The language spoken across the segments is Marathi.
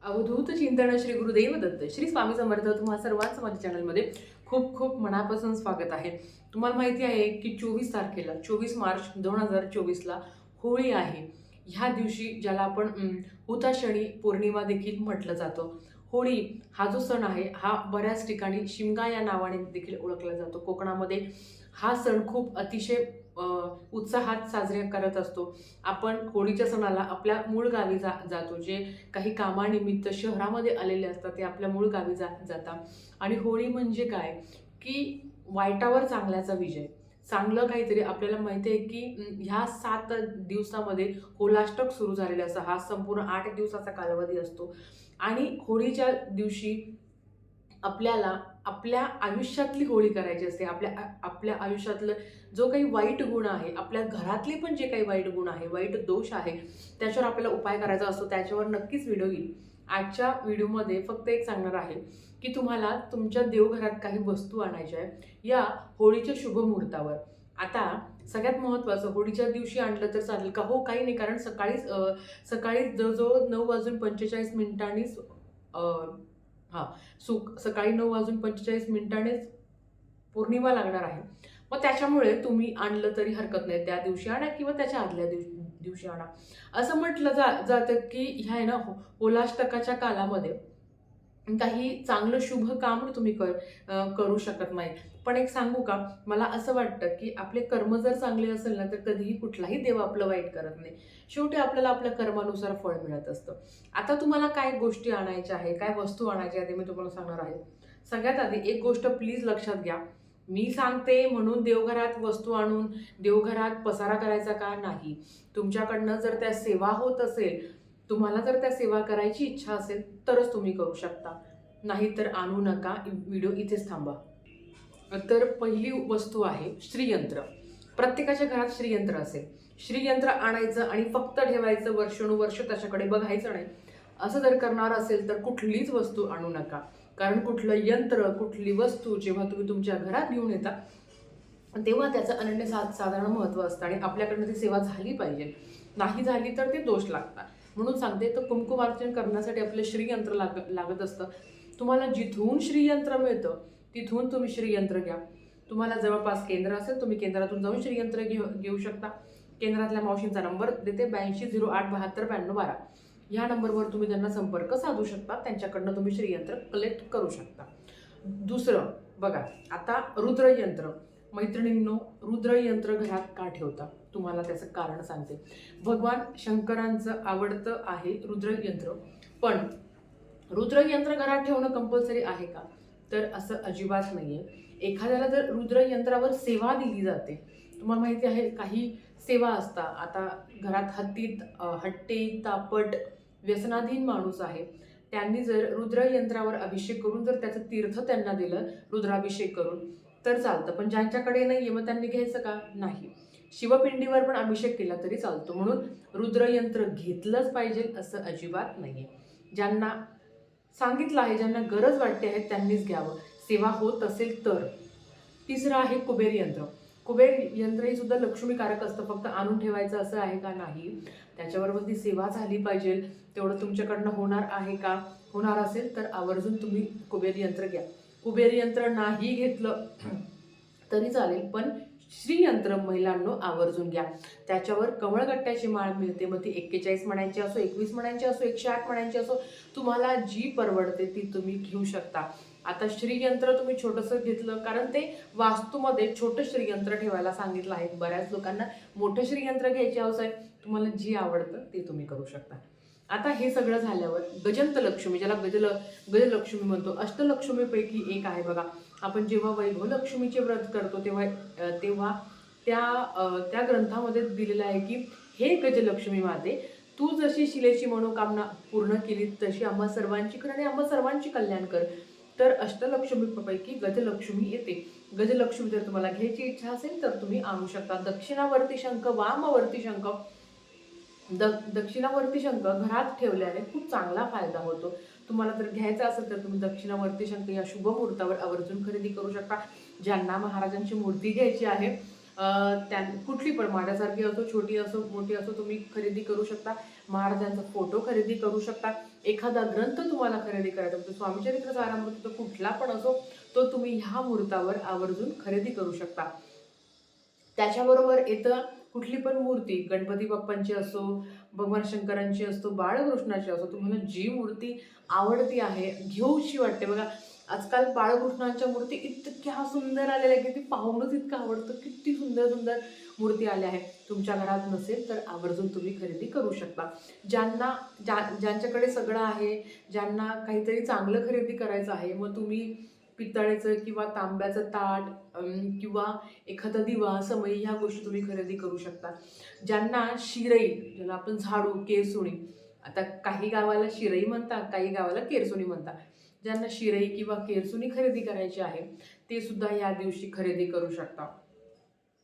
अवधूत चिंतन श्री गुरुदेव दत्त श्री स्वामी समर्थ तुम्हा सर्वांचं माझ्या चॅनलमध्ये खूप खूप मनापासून स्वागत आहे. तुम्हाला माहिती आहे की 24 तारखेला 24 मार्च 2024ला होळी आहे. ह्या दिवशी ज्याला आपण हुताशनी पौर्णिमा देखील म्हटलं जातं. होळी हा जो सण आहे हा बऱ्याच ठिकाणी शिमगा या नावाने देखील ओळखला जातो. कोकणामध्ये हा सण खूप अतिशय उत्साहात साजरे करत असतो. आपण होळीच्या सणाला आपल्या मूळ गावी जातो. जे काही कामानिमित्त शहरामध्ये आलेले असतात ते आपल्या मूळ गावी जातात. आणि होळी म्हणजे काय की वाईटावर चांगल्याचा विजय. चांगलं काहीतरी आपल्याला माहिती आहे की ह्या 7 दिवसामध्ये होलाष्टक सुरू झालेला असं हा संपूर्ण 8 दिवसाचा कालावधी असतो. आणि होळीच्या दिवशी आपल्याला आपल्या आयुष्यातली होळी करायची असते. आपल्या आयुष्यातलं जो काही वाईट गुण आहे, आपल्या घरातले पण जे काही वाईट गुण आहे, वाईट दोष आहे, त्याच्यावर आपल्याला उपाय करायचा असतो. त्याच्यावर नक्कीच व्हिडिओ येईल. आजच्या व्हिडिओमध्ये फक्त एक सांगणार आहे की तुम्हाला तुमच्या देवघरात काही वस्तू आणायच्या आहे या होळीच्या शुभ मुहूर्तावर. आता सगळ्यात महत्त्वाचं, होळीच्या दिवशी आणलं तर चालेल का? हो, काही नाही, कारण सकाळी जवळजवळ 9:45 हां, सकाळी 9:45 पौर्णिमा लागणार आहे. मग त्याच्यामुळे तुम्ही आणलं तरी हरकत नाही. त्या दिवशी आणा किंवा त्याच्या आदल्या दिवशी आणा. असं म्हटलं जातं की ह्या आहे ना, होलाष्टकाच्या कालामध्ये काही चांगलं शुभ काम तुम्ही करू शकत नाही. पण एक सांगू का? मला असं वाटतं की आपले कर्म जर चांगले असेल ना, तर कधीही कुठलाही देव आपलं वाईट करत नाही. शेवटी आपल्याला आपल्या कर्मानुसार फळ मिळत असतं. आता तुम्हाला काय गोष्टी आणायच्या आहे, काय वस्तू आणायच्या आहे ते मी तुम्हाला सांगणार आहे. सगळ्यात आधी एक गोष्ट प्लीज लक्षात घ्या. मी सांगते म्हणून देवघरात वस्तू आणून देवघरात पसारा करायचा का? नाही. तुमच्याकडनं जर त्या सेवा होत असेल, तुम्हाला जर त्या सेवा करायची इच्छा असेल तरच तुम्ही करू शकता. नाहीतर आणू नका. व्हिडिओ इथेच थांबा. तर पहिली वस्तू आहे श्रीयंत्र. प्रत्येकाच्या घरात श्रीयंत्र असेल. श्रीयंत्र आणायचं आणि फक्त ठेवायचं, वर्षानुवर्ष त्याच्याकडे बघायचं नाही. असं जर करणार असेल तर कुठलीच वस्तू आणू नका. कारण कुठलं यंत्र, कुठली वस्तू जेव्हा तुम्ही तुमच्या घरात घेऊन येता तेव्हा त्याचं अनन्य साधारण महत्त्व असतं आणि आपल्याकडनं ती सेवा झाली पाहिजे. नाही झाली तर ते दोष लागतात. म्हणून सांगते, तर कुंकुमार्चन करण्यासाठी आपलं श्रीयंत्र लागत असतं. तुम्हाला जिथून श्रीयंत्र मिळतं तिथून तुम्ही श्रीयंत्र घ्या. तुम्हाला जवळपास केंद्र असेल, तुम्ही केंद्रातून जाऊन श्रीयंत्र घेऊ शकता. केंद्रातल्या मावशींचा नंबर देते, 8208729212. ह्या नंबरवर तुम्ही त्यांना संपर्क साधू शकता. त्यांच्याकडनं तुम्ही श्रीयंत्र कलेक्ट करू शकता. दुसरं बघा, आता रुद्रयंत्र. मैत्रिणींनो, रुद्रयंत्र घरात का ठेवता? तुम्हाला त्याचं कारण सांगते. भगवान शंकरांचं आवडतं आहे रुद्रयंत्र. पण रुद्रयंत्र घरात ठेवणं कंपल्सरी आहे का? तर असं अजिबात नाहीये. एखाद्याला जर रुद्रयंत्रावर सेवा दिली जाते, तुम्हाला माहिती आहे काही सेवा असतात. आता घरात हट्टी, तापट, व्यसनाधीन माणूस आहे, त्यांनी जर रुद्रयंत्रावर अभिषेक करून जर त्याचं तीर्थ त्यांना दिलं, रुद्राभिषेक करून, तर चालतं. पण ज्यांच्याकडे नाहीये मग त्यांनी घ्यायचं का? नाही. शिवपिंडीवर पण अभिषेक केला तरी चालतो. म्हणून रुद्रयंत्र घेतलंच पाहिजे असं अजिबात नाहीये. ज्यांना सांगितलं आहे, ज्यांना गरज वाटते आहे त्यांनीच घ्यावं, सेवा होत असेल तर. तिसरं आहे कुबेर यंत्र. कुबेर यंत्र हे सुद्धा लक्ष्मीकारक असतं. फक्त आणून ठेवायचं असं आहे का? नाही. त्याच्याबरोबर ती सेवा झाली पाहिजे. तेवढं तुमच्याकडनं होणार आहे का? होणार असेल तर आवर्जून तुम्ही कुबेर यंत्र घ्या. कुबेर यंत्र नाही घेतलं तरी चालेल, पण श्रीयंत्र महिलांनो आवर्जून घ्या. त्याच्यावर कमळगट्ट्याची माळ मिळते. मग ती 41 म्हणायची असो, 21 म्हणायची असो, 108 म्हणायची असो, तुम्हाला जी परवडते ती तुम्ही घेऊ शकता. आता श्रीयंत्र तुम्ही छोटंसं घेतलं, कारण ते वास्तूमध्ये छोटं श्रीयंत्र ठेवायला सांगितलं आहे. बऱ्याच लोकांना मोठं श्रीयंत्र घ्यायची हौस आहे. तुम्हाला जी आवडतं ते तुम्ही करू शकता. आता हे सगळं झाल्यावर गजंत लक्ष्मी, ज्याला गजलक्ष्मी म्हणतो, अष्टलक्ष्मीपैकी एक आहे बघा. आपण जेव्हा वैभवलक्ष्मीचे व्रत करतो तेव्हा त्या ग्रंथामध्ये दिलेलं आहे की हे गजलक्ष्मी माते, तू जशी शिलेची मनोकामना पूर्ण केली तशी आम्हा सर्वांची कर आणि आम्हा सर्वांची कल्याण कर. तर अष्टलक्ष्मीपैकी गजलक्ष्मी येते. गजलक्ष्मी जर तुम्हाला घ्यायची इच्छा असेल तर तुम्ही आणू शकता. दक्षिणावर्ती शंख, वामवर्ती शंख. दक्षिणावर्ती शंख घरात ठेवल्याने खूप चांगला फायदा होतो. तुम्हाला जर घ्यायचा असेल तर तुम्ही दक्षिणावर्ती शंख या शुभ मुहूर्तावर आवर्जून खरेदी करू शकता. ज्यांना महाराजांची मूर्ती घ्यायची आहे, त्या कुठली पण माझ्यासारखी असो, छोटी असो, मोठी असो, तुम्ही खरेदी करू शकता. महाराजांचा फोटो खरेदी करू शकता. एखादा ग्रंथ तुम्हाला खरेदी करायचा म्हणजे स्वामीचरित्र सारामृत कुठला पण असो, तो तुम्ही ह्या मुहूर्तावर आवर्जून खरेदी करू शकता. त्याच्याबरोबर येतं कुठली पण मूर्ती, गणपती बाप्पांची असो, भगवान शंकरांची असो, बाळकृष्णाची असो, तुम्हाला जी मूर्ती आवडती आहे, घेऊशी वाटते बघा. आजकाल बाळकृष्णांच्या मूर्ती इतक्या सुंदर आलेल्या की ती पाहूनच इतकं आवडतं. किती सुंदर सुंदर मूर्ती आल्या आहेत. तुमच्या घरात नसेल तर आवर्जून तुम्ही खरेदी करू शकता. ज्यांच्याकडे सगळं आहे, ज्यांना काहीतरी चांगलं खरेदी करायचं आहे, मग तुम्ही पितळेचं किंवा तांब्याचं ताट किंवा एखादा दिवा, समई ह्या गोष्टी तुम्ही खरेदी करू शकता. ज्यांना शिरई, ज्याला आपण झाडू, केरसुणी, आता काही गावाला शिरई म्हणतात, काही गावाला केरसुणी म्हणतात. ज्यांना शिरई किंवा केरसुणी खरेदी करायची आहे ते सुद्धा या दिवशी खरेदी करू शकता.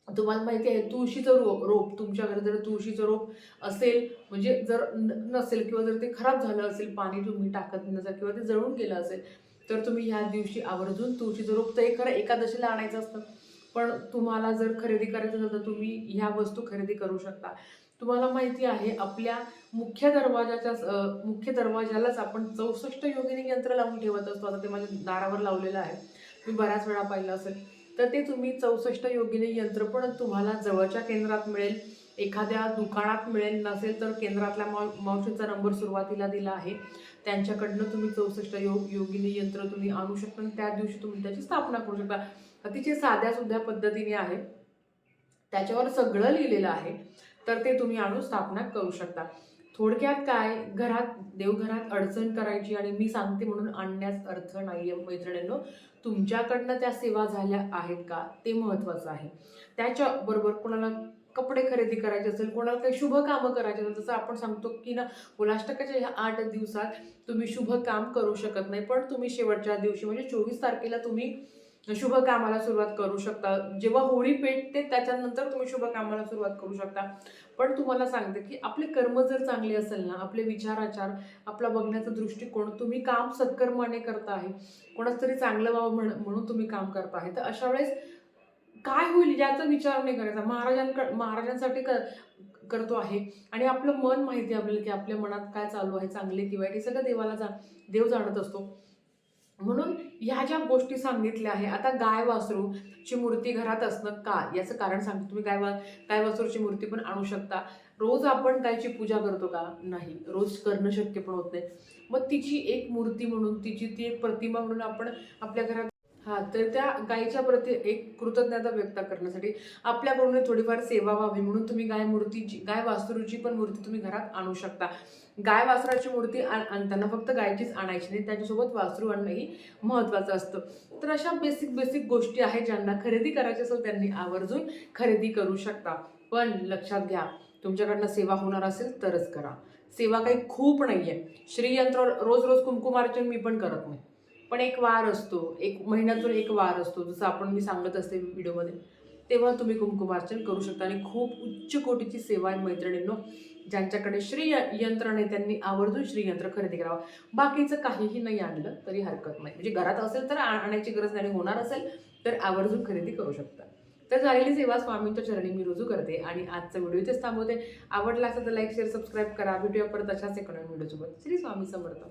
तुम्हाला माहिती आहे तुळशीचं रोप तुमच्याकडे जर तुळशीचं रोप असेल, म्हणजे जर नसेल किंवा जर ते खराब झालं असेल, पाणी तुम्ही टाकत नसेल किंवा ते जळून गेलं असेल, तर तुम्ही ह्या दिवशी आवर्जून तुळशीचं रोप, तर हे खरं एकादशीला आणायचं असतं, पण तुम्हाला जर खरेदी करायचं असेल तर तुम्ही ह्या वस्तू खरेदी करू शकता. तुम्हाला माहिती आहे आपल्या मुख्य दरवाजालाच आपण 64 योगिनी यंत्र लावून ठेवत असतो. आता ते माझ्या दारावर लावलेलं आहे, मी बऱ्याच वेळा पाहिलं असेल. तर ते तुम्ही 64 योगिनी यंत्र पण तुम्हाला जवळच्या केंद्रात मिळेल, एखाद्या दुकानात मिळेल, नसेल तर केंद्रातल्या मावशीचा नंबर सुरुवातीला दिला आहे, त्यांच्याकडनं तुम्ही 64 योगिनी यंत्र तुम्ही आणू शकता आणि त्या दिवशी तुम्ही त्याची स्थापना करू शकता. अतिशय साध्या सुध्या पद्धतीने आहे, त्याच्यावर सगळं लिहिलेलं आहे, तर ते तुम्ही आणून स्थापना करू शकता. थोडक्यात काय, देवघरात अडचण करायची आणि मी सांगते म्हणून आणण्यास अर्थ नाहीये मैत्रिणींनो. तुमच्याकडनं त्या सेवा झाल्या आहेत का ते महत्त्वाचं आहे. त्याच्याबरोबर कोणाला कपडे खरेदी करायचे असेल, कोणाला काही शुभ कामं करायचे असेल, जसं आपण सांगतो की ना उलाष्टकाच्या ह्या 8 दिवसात तुम्ही शुभ काम करू शकत नाही, पण तुम्ही शेवटच्या दिवशी म्हणजे 24 तारखेला तुम्ही शुभ कामाला सुरुवात करू शकता. जेव्हा होळी पेटते त्याच्यानंतर तुम्ही शुभ कामाला सुरुवात करू शकता. पण तुम्हाला सांगते की आपले कर्म जर चांगले असेल ना, आपले विचाराचार, आपला बघण्याचा दृष्टिकोन, तुम्ही काम सत्कर्माने करता आहे, कोणाच तरी चांगलं व्हावं म्हणून तुम्ही काम करता आहे, तर अशा वेळेस काय होईल याचा विचार नाही करायचा. महाराजांसाठी करतो आहे आणि आपलं मन माहिती आहे आपल्याला की आपल्या मनात काय चालू आहे, चांगले की वाईट, हे सगळं देव जाणत असतो. म्हणून ह्या ज्या गोष्टी सांगितल्या आहे. आता गाय वासरूची मूर्ती घरात असणं का, याचं कारण सांगतो. तुम्ही गाय वासरूची मूर्ती पण आणू शकता. रोज आपण गायची पूजा करतो का? नाही, रोज करणं शक्य पण होत नाही. मग तिची एक मूर्ती म्हणून, तिची ती एक प्रतिमा म्हणून आपण आपल्या घरात तर त्या गायीच्या प्रती एक कृतज्ञता व्यक्त करण्यासाठी आपल्याकडून थोडीफार सेवा व्हावी म्हणून तुम्ही गाय वासरूची पण मूर्ती तुम्ही घरात आणू शकता. गाय वासराची मूर्ती आणताना फक्त गायचीच आणायची नाही, त्याच्यासोबत वासरू आणणंही महत्त्वाचं असतं. तर अशा बेसिक गोष्टी आहेत, ज्यांना खरेदी करायची असेल त्यांनी आवर्जून खरेदी करू शकता. पण लक्षात घ्या, तुमच्याकडनं सेवा होणार असेल तरच करा. सेवा काही खूप नाही आहे. श्रीयंत्र रोज रोज कुंकुमार्चन मी पण करत नाही, पण एक वार असतो, एक महिन्यातून एक वार असतो, जसं मी सांगत असते व्हिडिओमध्ये, तेव्हा तुम्ही कुंकुमार्चन करू शकता. आणि खूप उच्च कोटीची सेवा आहे मैत्रिणींनो. ज्यांच्याकडे श्रीयंत्र नाही त्यांनी आवर्जून श्रीयंत्र खरेदी करावं. बाकीचं काहीही नाही आणलं तरी हरकत नाही, म्हणजे घरात असेल तर आणायची गरज नाही, होणार असेल तर आवर्जून खरेदी करू शकता. तर झालेली सेवा स्वामींच्या चरणी मी रुजू करते आणि आजचा व्हिडिओ इथेच थांबवते. आवडला असेल तर लाईक, शेअर, सबस्क्राईब करा. भेटूया परत अशाच एका नवीन व्हिडिओसोबत. श्री स्वामी समर्थ.